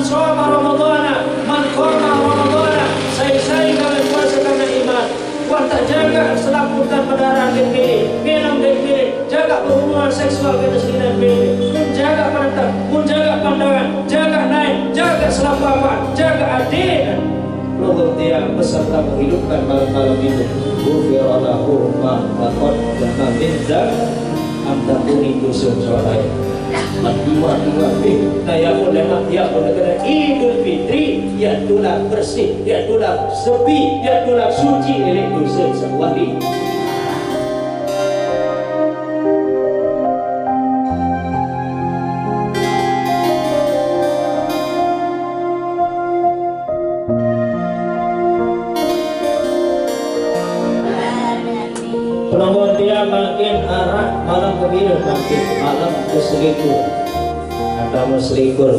shoma Ramadana, man qama Ramadana, saya kalian puasa karena iman. Wah tak jaga selaputan pendaraan dan pilih, minum dan pilih, jaga berhubungan seksual kita sendiri dan pilih, jaga pantat, jaga pandangan, jaga naik, jaga selapapan, jaga adil. Lalu dia beserta menghidupkan malam-malam itu. Ghufirallahu ma taqaddama min dzambi amdakuni dusun soalnya. Dua naya ulama ya kena Idul Fitri ya tulah bersih ya tulah sepi ya tulah suci oleh dosa sewali. Penonton dia makin arah malam kebir makin malam keselikur atau selikur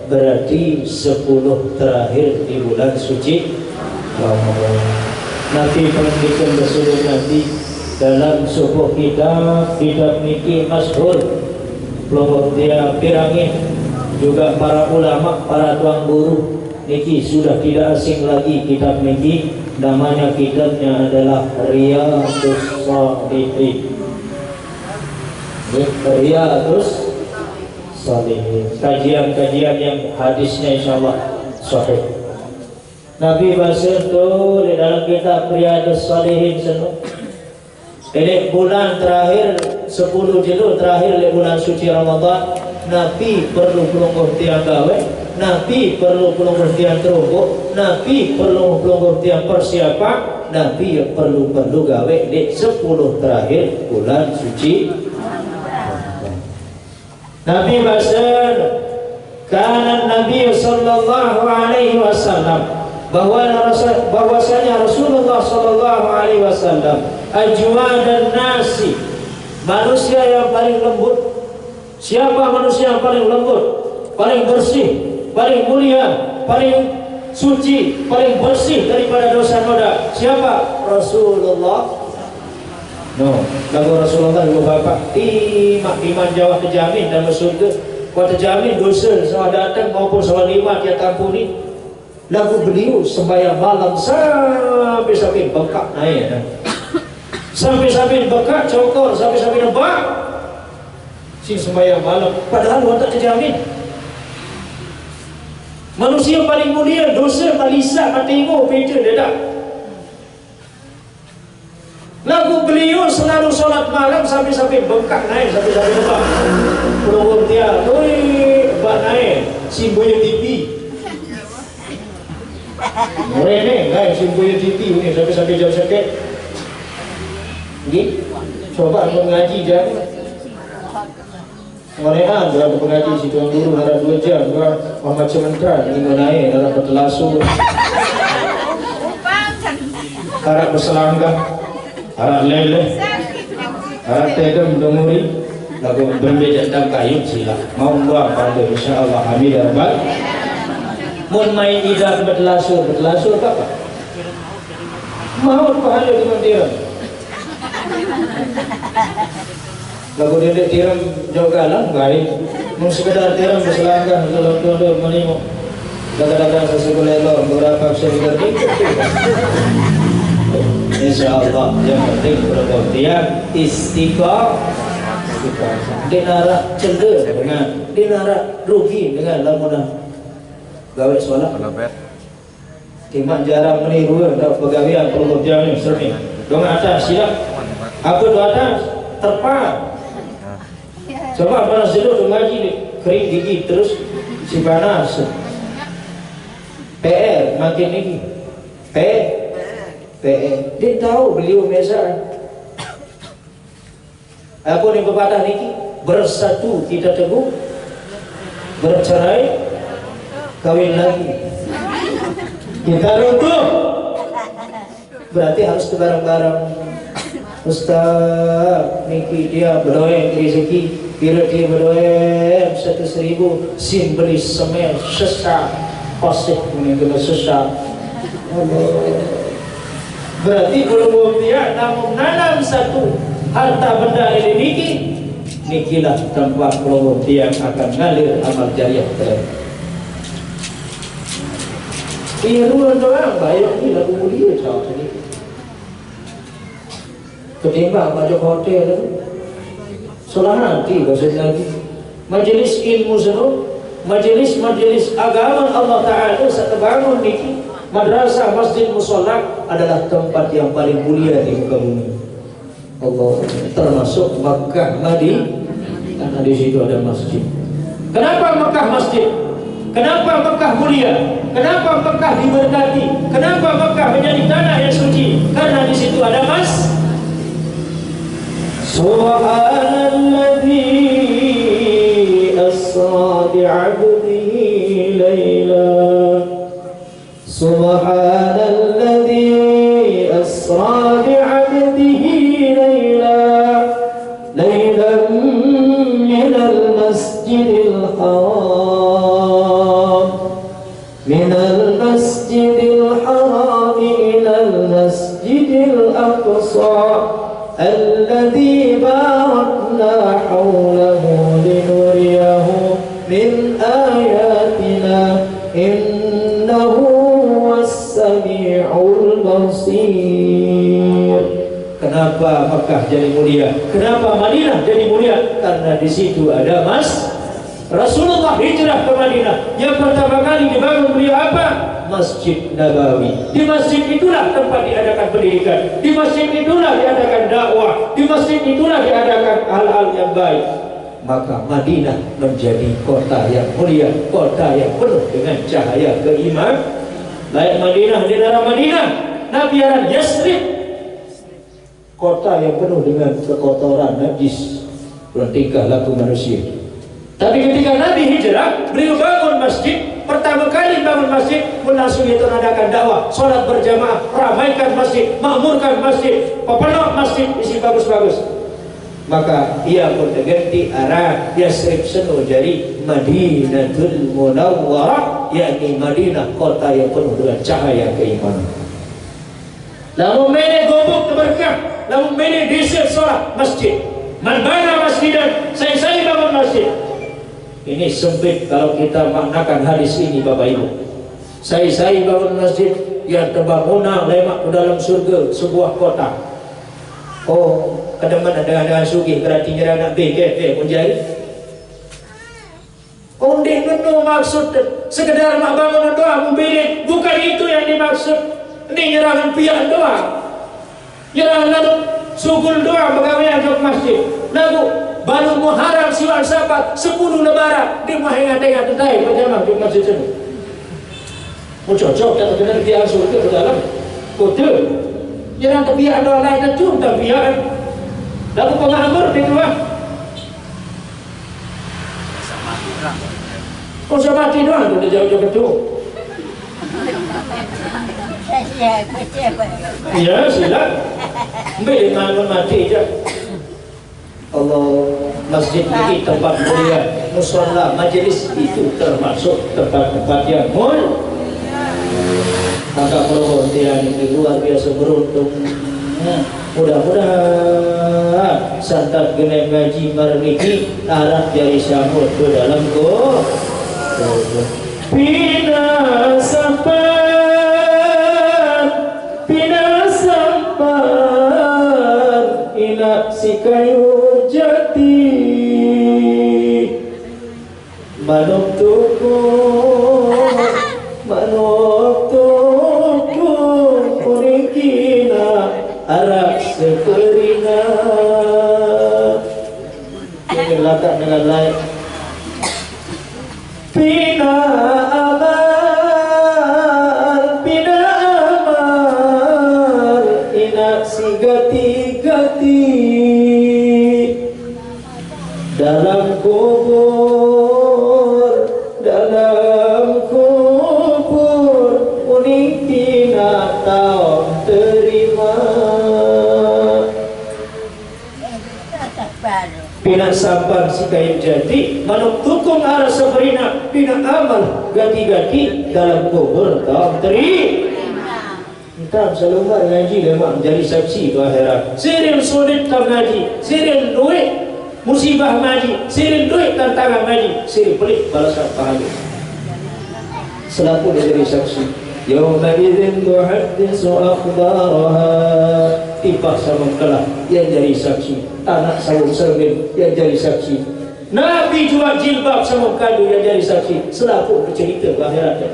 berarti 10 terakhir di bulan suci Ramadan. Nabi pendidikan Rasul Nabi dalam sebuah kitab niki masyhur pelopor dia pirangi juga para ulama para tuang guru niki sudah tidak asing lagi kitab niki. Namanya kitabnya adalah Riyadhus Shalihin. Riyadhus Shalihin. Kajian-kajian yang hadisnya insyaallah sahih. Nabi bahasa itu di dalam kitab Riyadhus Shalihin seno. Ini bulan terakhir 10 jilid terakhir di bulan suci Ramadan, Nabi perlu tiang gawe, Nabi perlu tiang terungkuk, Nabi perlu tiang persiapan, Nabi perlu gawe di 10 terakhir bulan suci. Nabi bahasa karena Nabi sallallahu alaihi wasallam bahwasanya Rasulullah sallallahu alaihi wasallam ajwadan nasi, manusia yang paling lembut. Siapa manusia yang paling lembut, paling bersih, paling mulia, paling suci, paling bersih daripada dosa noda? Siapa? Rasulullah. No, lagu Rasulullah lagu bapak iman Jawa terjamin dan surga. Kau terjamin dosa sama datang maupun sama lima dia tampuni. Lagu beliau sembahyang malam sampai bengkak naik, sampai bengkak cokor, sampai nebak. Si sembahyang malam, padahal orang tak terjamin. Manusia paling mulia dosa malisa matingo beda dedak. Lagu beliau selalu solat malam sampai bengkak naik, sampai nebak. Pelonggong dia, bak naik, simboya TV. Mereka naik simboya TV ni sampai jauh sakit. Ni, coba mengaji jangan. Mereka dalam pengaji si tuan guru harap 2 jam macam mentera ini naik dalam bertelasur harap berselanggang harap leleh harap tegam donguri lagu berbeda dan kayu sila mau buang pada insyaAllah amin ya rabbal mun main idah bertelasur apa? Mau pahala dengan dia lagu dedek tiram jauh galang baik mau sekedar tiram berselangkah dalam tuan menimo kadang-kadang sesuai lelong beberapa bisa dikerti insyaallah yang penting berkotian istiqomah dinara cender dengan dinara rugi dengan lamunah gawe sholat timak jarang meniru dak pegawaian perlu jamin sering dong atas siap apa do atas terpa. Coba panas dulu ngaji nih, kering gigi terus si panas. PR makin ini. PR. Dia tahu beliau biasa. Apa nih pepatah niki? Bersatu kita teguh, bercerai kawin lagi. Kita runtuh. Berarti harus bareng-bareng. Ustaz niki dia berdoa rezeki. Bila dia berdoa 1.000 sim beli semen sesak pasih meninggal sesak. Berarti belum dia namun nanam satu harta benda ini nikilah tempat belum dia akan ngalir amal jariah. Iya dua orang bayar ni lagu mulia cakap tadi. Ketimbang masuk hotel tu, solah nanti bahasa lagi. Majelis ilmu seru, majelis agama Allah Taala setebangun niki. Madrasah, masjid, musola adalah tempat yang paling mulia di muka bumi. Allah, termasuk Makkah, Madinah, karena di situ ada masjid. Kenapa Makkah masjid? Kenapa Makkah mulia? Kenapa Makkah diberkati? Kenapa Makkah menjadi tanah yang suci? Karena di situ ada mas. Subhanalladzi asra bi'abdihi layla. Subhanalladzi asra bi'abdihi layla. Laylan minal masjidil haram. Minal masjidil haram ilal masjidil aqsa. الذي باركنا حوله لنريه من آياتنا إنه هو السميع البصير. Kenapa Makkah jadi mulia? Kenapa Madinah jadi mulia? Karena di situ ada mas. Rasulullah hijrah ke Madinah. Yang pertama kali dibangun beliau apa? Masjid Nabawi. Di masjid itulah tempat diadakan pendidikan. Di masjid itulah diadakan dakwah. Di masjid itulah diadakan hal-hal yang baik. Maka Madinah menjadi kota yang mulia, kota yang penuh dengan cahaya keimanan. Lain Madinah di daerah Madinah, Nabiyaran Yasrib, kota yang penuh dengan kekotoran, najis, tingkah laku manusia. Tapi ketika Nabi hijrah, beliau bangun masjid. Pertama kali bangun masjid, langsung itu adakan dakwah, sholat berjamaah, ramaikan masjid, makmurkan masjid, pepenuh masjid, isi bagus-bagus. Maka ia pun terganti arah Yasrib seno jadi Madinatul Munawwarah, yakni Madinah, kota yang penuh dengan cahaya keimanan. Lalu mene gobok terberkah, lalu mene desa sholat masjid. Man bana masjidan, saya bangun masjid. Ini sempit kalau kita maknakan hadis ini Bapak Ibu. Saya bangun masjid yang terbangunan lemak ke dalam surga sebuah kota. Oh, kadang-kadang dengan sugih berarti nyerah nak BKF menjadi. Ondeh penuh maksud sekedar mak bangun doa membilik, bukan itu yang dimaksud. Ini nyerah pihak doa. Nyerah lalu sugul doa pegawai ke masjid. Lalu baru Muharram siwal sabat 10 lebaran di mahengateng atai berjamaah di masjid itu. Mau cocok dan benar dia surga ke dalam kota. Jangan terbiak doa lain itu terbiak. Lalu pengamur di luar. Kau sama mati doang tu jauh-jauh betul. Ya sila. Ambil dengan mati je. Allah, masjid ini tempat mulia, musola, majelis itu termasuk tempat-tempat yang mulia. Maka perhatian ini luar biasa beruntung. Mudah-mudahan santat genep ngaji marniki arah jari sambut ke dalam go. Pina sampan ina si kayu jati manuk tuku kurikina arak seperina. Ini letak dengan lain. Pina amal ina si gati-gati dalam kubur uning tina tau terima. Pina sampan si kayu jati manuk tukung arah seberina pina amal gati-gati dalam kubur tau terima. Entah selumar ngaji memang menjadi saksi ke akhirat. Siril sulit tak ngaji, siril duit musibah maji, siril duit tantangan maji, siril pelik balasan pahala. Selaku dia jadi saksi. Yawmaidzin tuhaddisu akhbaraha. Dipaksa mengkelah yang jadi saksi. Anak sawung sermin yang jadi saksi. Nabi jual jilbab sama kado yang jadi saksi. Selaku bercerita ke akhiratnya.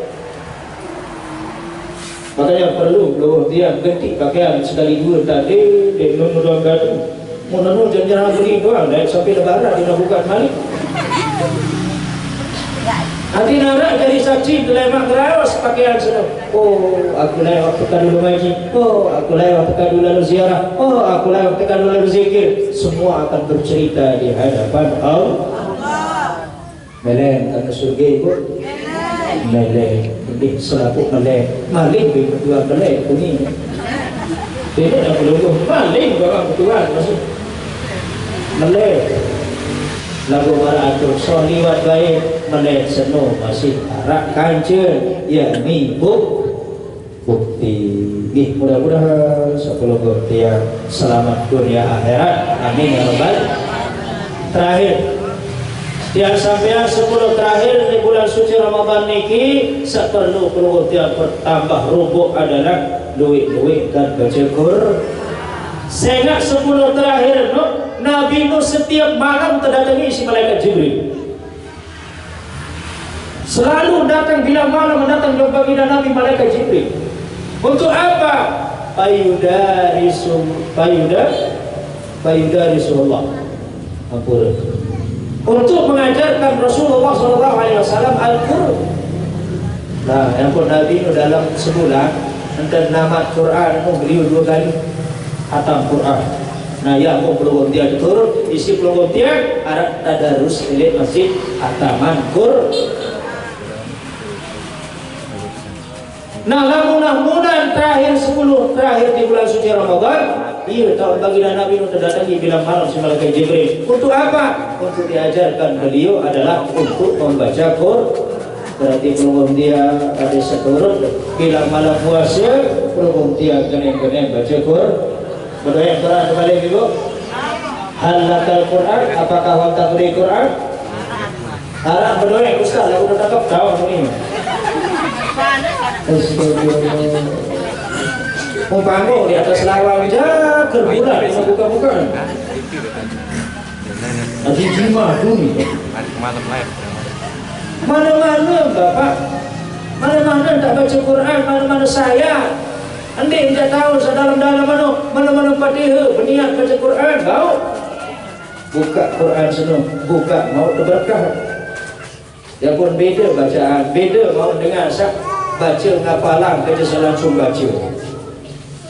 Makanya perlu dia ganti pakaian sekali dua tadi. Dia menurut kado. Menurut jangan beli doang. Dan sampai lebaran dia nak buka balik. Hati nak jadi saksi lemak terawas pakaian senang. Oh, aku lewat tekan dulu ngaji. Oh, aku lewat tekan dulu lalu ziarah. Oh, aku lewat tekan dulu lalu zikir. Semua akan bercerita di hadapan Allah. Meleng karena surga ibu. Meleng, ini selaku meleng. Maling berdua meleng ini. Ini nak belum maling orang berdua masih meleng. Lagu baratur soliwat baik melek seno masih arak kancen yakni bukti. Mudah-mudahan sepuluh bukti yang selamat dunia akhirat. Amin ya rabbal. Terakhir yang sampai 10 terakhir di bulan suci Ramadan niki seperlu yang bertambah rubuk adalah duit-duit dan baca Quran. Sehingga 10 terakhir Nabi Nuh setiap malam terdatangi si malaikat Jibril. Selalu datang bila malam mendatang jumpa bila Nabi malaikat Jibril. Untuk apa? Payudarisullah. Ampun. Untuk mengajarkan Rasulullah SAW Al-Quran. Nah, yang pun Nabi Nuh dalam sebulan entah nama Quran beliau 2 kali hatam Quran. Nah, ya mau pelawon dia turun isi pelawon dia arah tadarus milik masjid hataman Quran. Nah, lamun terakhir 10 terakhir di bulan suci Ramadan, iya tahun baginda Nabi Nuh terdatangi bila malam si malaikat Jibril. Untuk apa? Untuk diajarkan beliau adalah untuk membaca Quran. Berarti pelawon dia ada seturut bila malam puasa pelawon dia kena baca Quran. Berdoa Quran kembali ibu. Halakal Quran, apakah wanta beri Quran? Harap berdoa Ustaz, aku dah tangkap tahu ini. Umpama di atas lawang aja kerbulan buka-buka. Nanti jima dunia. Mana-mana Bapak, mana-mana tak baca Quran, mana-mana saya. Anda tidak tahu sedalam-dalam mana-mana Fatihah berniat baca Quran, tahu? Buka Quran senang, buka mau berkah. Ya pun beda bacaan, beda mau dengar baca ngapalan kerja langsung baca.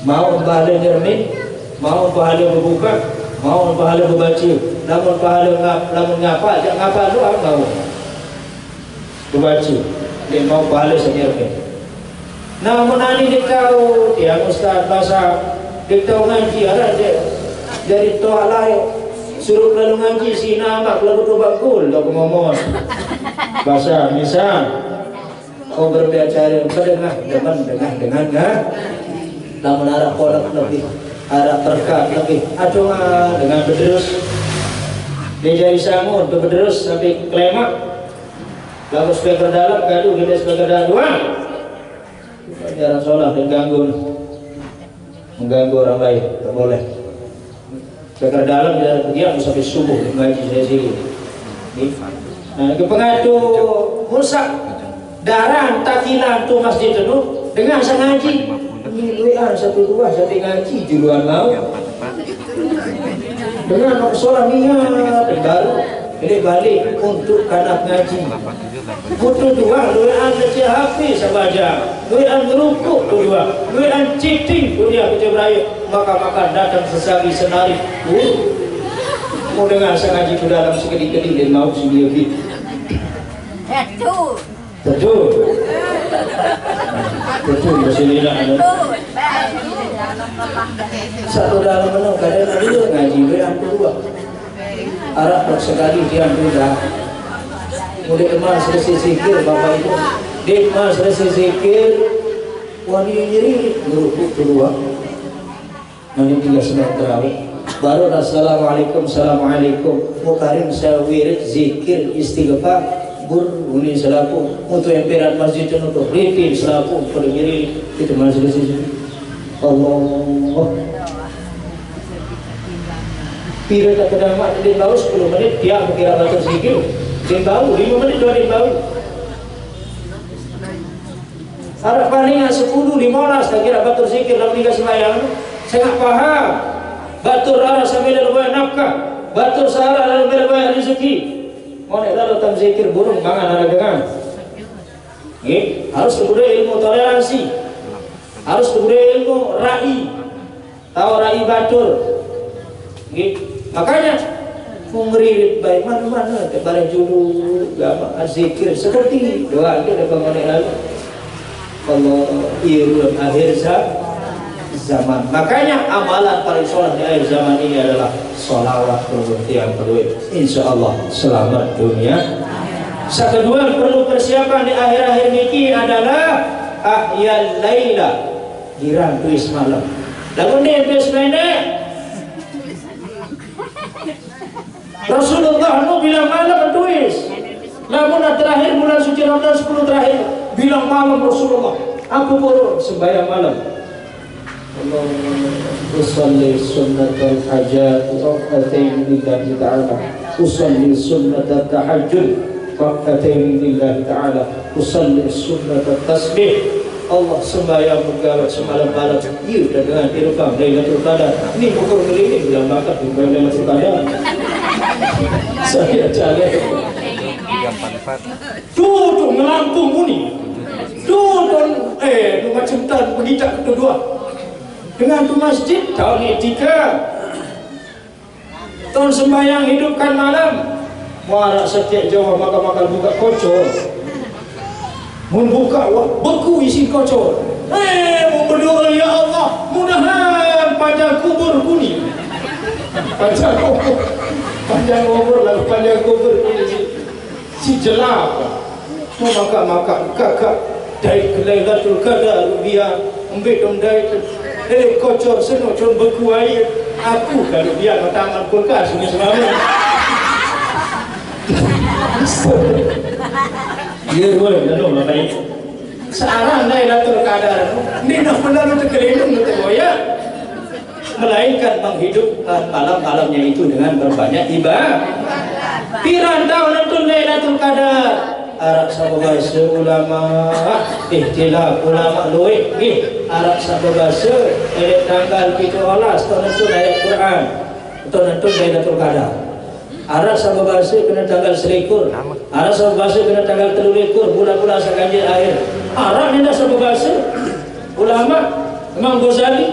Mau pahala nyermin, mau pahala berbuka, mau pahala berbaca. Namun pahala namun ngapa, jangan ngapa doang mau berbaca. Dia mau pahala senyermin. Namun ani dikau dia Ustaz bahasa dikau ngaji ada dia dari toa lain suruh lalu ngaji si nama lalu tu bakul dak ngomong bahasa misal kau berbicara dengan namun arah kolak lebih arah berkat lebih aduh dengan bederus dia jadi sangun bederus sampai klemak lalu speaker dalam gaduh kita speaker dalam jarang sholat dan mengganggu orang lain, tak boleh. Speaker dalam dia sampai subuh ngaji saya sini. Nah, kepengadu rusak darah takilan tu masjid itu dengan sang ngaji. WA 12 ngaji juluan mau. Dengan sholat niat baru ini balik untuk kanak ngaji. Butuh dua, doaan saja habis sahaja, doaan ngerukuk dua, doaan cheating dunia kerja beraya, maka datang sesagi senari. Mau dengar saya ngaji ke dalam sekali-kali dan mau sendiri gitu. Betul. Betul bersinilah ada. Satu dalam mana kadang ada ngaji doaan kedua. Arab sekali dia mudah. Mulai emas selesai zikir Bapak Ibu. Dia emas selesai zikir. Wali nyeri ngerukuk kedua. Nanti tinggal senang terawih. Baru assalamualaikum, assalamualaikum. Mukarim saya wirid zikir istighfar. Uni selaku untuk emperan masjid untuk ripin selaku berdiri itu masjid sini. Allah. Pira tak kedamat dia bau 10 menit dia kira batas sikit. Dia bau 5 menit dia bau. Harap paling 10 15 tak kira batas sikit dalam tiga sembahyang. Saya tak faham. Batur arah sambil bayar nafkah. Batur sahara lalu bayar rezeki. Mau nak lalu tam zikir burung mangan ada dengan. Harus kemudian ilmu toleransi. Harus kemudian ilmu rai. Tahu rai batur. Makanya mengeririt baik mana-mana kepada judul agama zikir seperti doa kita bangun lalu. Allah dalam akhir zaman. Makanya amalan paling soleh di akhir zaman ini adalah sholawat yang perlu. Insya Allah selamat dunia. Kedua perlu persiapan di akhir-akhir niki adalah ahyal laila, girang tuis malam. Lagu ni tuis pendek. Rasulullah bilang malam tuis. Namun terakhir bulan suci Ramadan 10 terakhir bilang malam Rasulullah. Aku pun sembahyang malam. Usalli sunnatul hajat rak'atain lillahi ta'ala. Usalli sunnatul tahajjud rak'atain lillahi ta'ala. Usalli sunnatul tasbih. Allah sembahyang bergarat semalam malam. Ya dengan irfan Lailatul Qadar. Ini ukur ini bilang bakat di Lailatul Qadar. Saya jalan. Tuh ngelampung muni. Tuh macam tan begitu kedua. Dengan tu masjid tahun ini 3 tahun sembahyang hidupkan malam. Muara setiap Jawa makan buka kocor. Membuka beku isi kocor. Mau berdoa ya Allah, mudahan panjang kubur kuning. Panjang kubur lalu panjang kubur kuning. Si jelap. Mau makan kakak dari Lailatul Qadar biar ambil dong dari kocor senok cun beku air. Aku kalau dia taman kulkas ini semalam. Dia boleh belum baik. Searang Lailatul Qadar ni nak benar untuk kelindung betul ya. Melainkan menghidupkan malam-malamnya itu dengan berbanyak ibadah. Piran tahun itu Lailatul Qadar. Arak sababasa ulama ihtilaf ulama luih arak sababasa tanggal 17 tahun itu ayat Quran tahun itu Lailatul Qadar. Arak sababasa kena tanggal 21. Arak sababasa kena tanggal 23 bulan-bulan saganjil akhir. Arak ni dah sababasa ulama Imam Ghazali.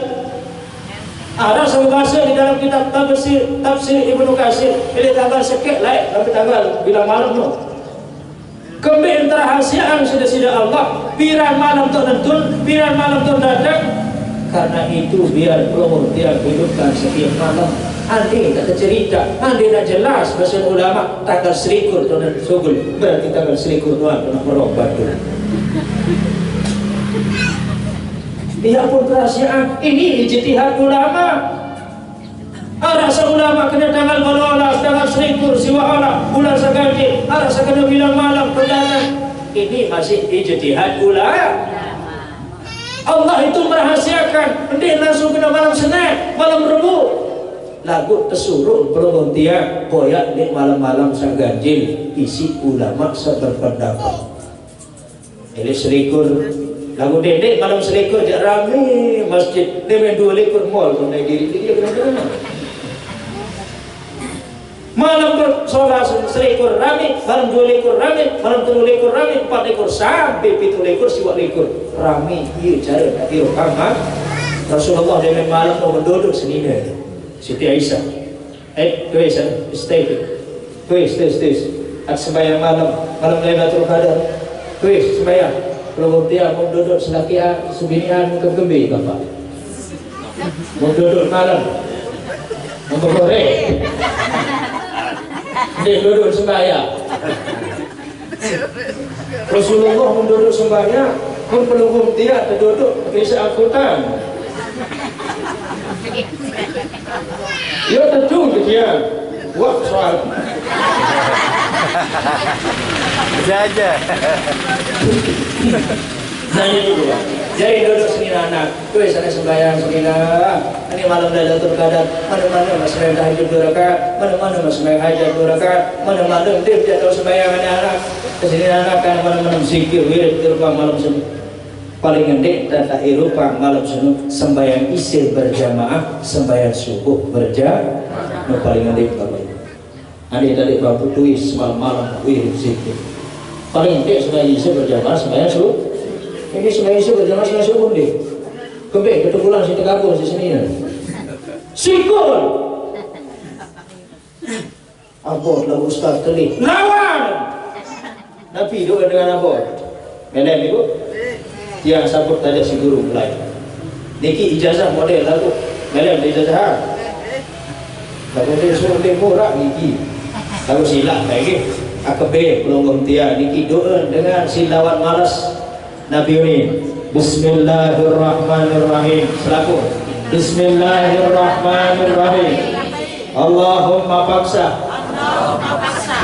Arak sababasa di dalam kitab tafsir Ibnu Katsir ini tanggal sekek lain sampai tanggal bila malam tu. Kembali rahasiaan sudah Allah. Piran malam tertentu, piran malam terdatang. Karena itu biar Allah tidak hidupkan setiap malam. Andai tak cerita, andai tak jelas bahasa ulama tanggal 21 tahun sugul berarti tanggal 21 Tuhan kena berobat tu. Dia pun rahasiaan ini ijtihad ulama. Rasa ulama kena tanggal 12, tanggal 21 siwa'ala bulan saganti, rasa kena bilang malam perdagangan. Ini masih ijtihad ulama. Allah itu merahasiakan. Nanti langsung kena malam Senin, malam Rabu. Lagu tersuruh berhentian koyak di malam-malam saganjil isi ulama seberpendapat. Ini selikur lagu dedek malam selikur jak rame masjid. Dia 2 likur mall pun naik diri dia kena. Malam bersolat 1 ekor rame, malam 2 ekor rame, malam 3 ekor rame, 4 ekor sampai 7 ekor, 10 ekor rame. Ia cara nak kira kamar. Rasulullah dia malam mau berduduk senina. Siti Aisyah. Tu Aisyah, stay. At sembahyang malam Lailatul Qadar. Tu sembahyang. Kalau dia mau duduk selakian, sebinian kembi bapak. Mau duduk malam. Mau berkorek. Dia duduk sembahyang. Rasulullah menduduk sembahyang pun pelunggung dia terduduk kisah angkutan. Dia terjun ke dia buat soal. Saja. Nanya dulu Pak. Jadi duduk sini anak, tuh sana sembahyang semina. Ini malam Lailatul Qadar, mana-mana mas sembahyang tahajud 2 rakaat, mana-mana mas sembahyang hajat 2 rakaat, mana-mana dia jatuh sembahyang anak-anak. Kesini anak kan mana-mana zikir wirid dirupang malam sunuk. Paling gede dan tak irupang malam sunuk sembahyang isya berjamaah, sembahyang subuh berjamaah. No, paling gede Bapak. Adik tadi bapak tuis malam-malam wirid zikir. Paling gede sembahyang isya berjamaah, sembahyang subuh. Ini sembahyang isya berjamaah, sembahyang subuh deh. Kebek ketukulan si tegapur si seni. Sikul. Abot lah ustaz telik. Lawan. Nabi doa dengan abot. Melem ibu. Yang sabut tadi si guru mulai. Niki ijazah model lalu. Melem ijazah. Lalu dia suruh dia murah niki. Lalu silap lagi. Akbe pelonggong tia niki doa dengan silawat malas Nabi ini. Bismillahirrahmanirrahim. Selaku. Bismillahirrahmanirrahim. Allahumma paksa. Allahumma paksa.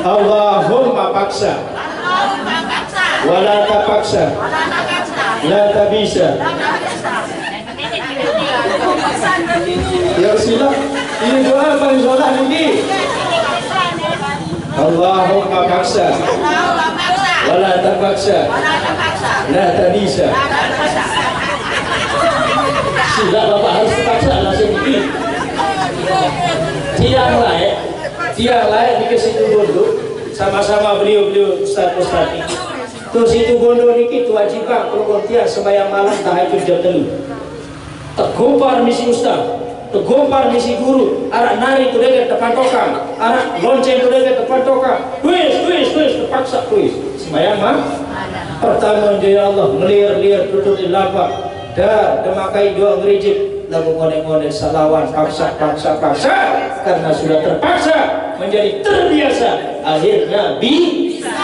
Allahumma paksa. Allahumma paksa. Wala tapaksa. La tabisa. Ya Rasulullah, ini doa paling sholat ini. Allahumma paksa. Wala tapaksa. La tabisa. Sudah Bapak harus paksa langsung ini. Tiang lain dikasih bondo sama-sama beliau Ustaz ini. Terus itu bondo niki kewajiban kalau tiang sembahyang malam tahajud jam 3. Tegompar misi Ustaz, tegompar misi guru, arak nari tu dekat depan tokang, arak lonceng tu dekat depan tokang. Twist terpaksa twist. Sembahyang pertama ya Allah ngelir tutup di lapak. Dah demakai dua ngerijik lalu ngone-ngone salawan paksa karena sudah terpaksa menjadi terbiasa akhirnya bisa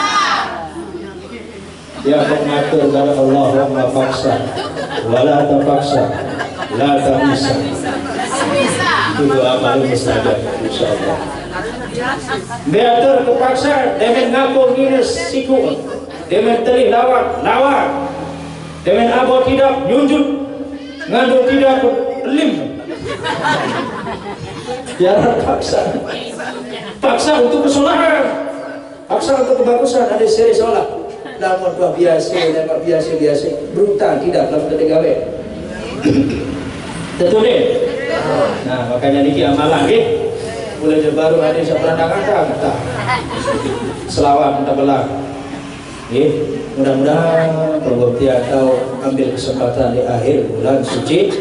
ya mengatur kepada Allahumma paksa wala terpaksa la bisa itu doa paling mustajab insyaallah. Beatur kepaksa demen ngapur minus siku demen terih lawan dengan abot tidak nyunjut ngandung tidak lim biar paksa untuk kesalahan, paksa untuk kebagusan. Ada seri sholat namun biasa brutal tidak dalam ketegawe tentu nih. Nah makanya niki amalan mulai baru ada yang perandangan kata selawat minta belah. Mudah-mudahan terbukti atau ambil kesempatan di akhir bulan suci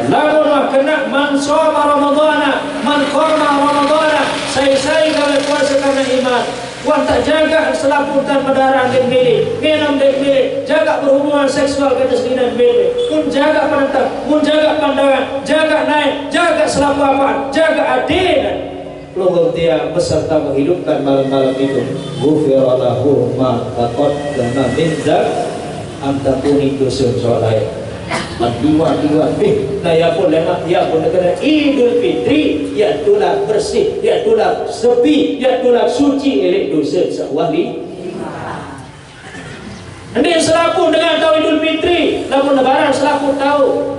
lalu kena man shoma ramadhana man qama ramadhana saya kalau puasa karena iman wan tak jaga selaputan berdarah dan milik minum dan milik jaga berhubungan seksual kata sekalian milik pun jaga penentang pun jaga pandangan jaga naik jaga selapu apaan jaga adil Pelunggung dia beserta menghidupkan malam-malam itu. Ghufira lahu ma taqaddama min amtapuni dusun soleh. Diwan nah ya pun kena Idul Fitri ya tulah bersih ya tulah sepi ya tulah suci elek dosa sawali. Nanti selaku dengan tahu Idul Fitri namun lebaran selaku tahu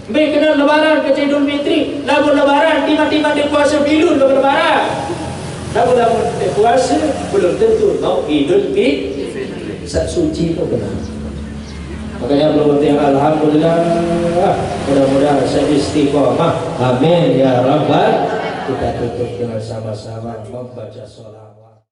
baik kenal lebaran ke Idul Fitri namun lebaran tiba-tiba dia puasa bilun ke lebaran namun dia puasa belum tentu mau Idul Fitri saat suci itu benar. Makanya belum penting alhamdulillah mudah-mudahan saya istiqomah amin ya rabbal. Kita tutup dengan sama-sama membaca sholawat.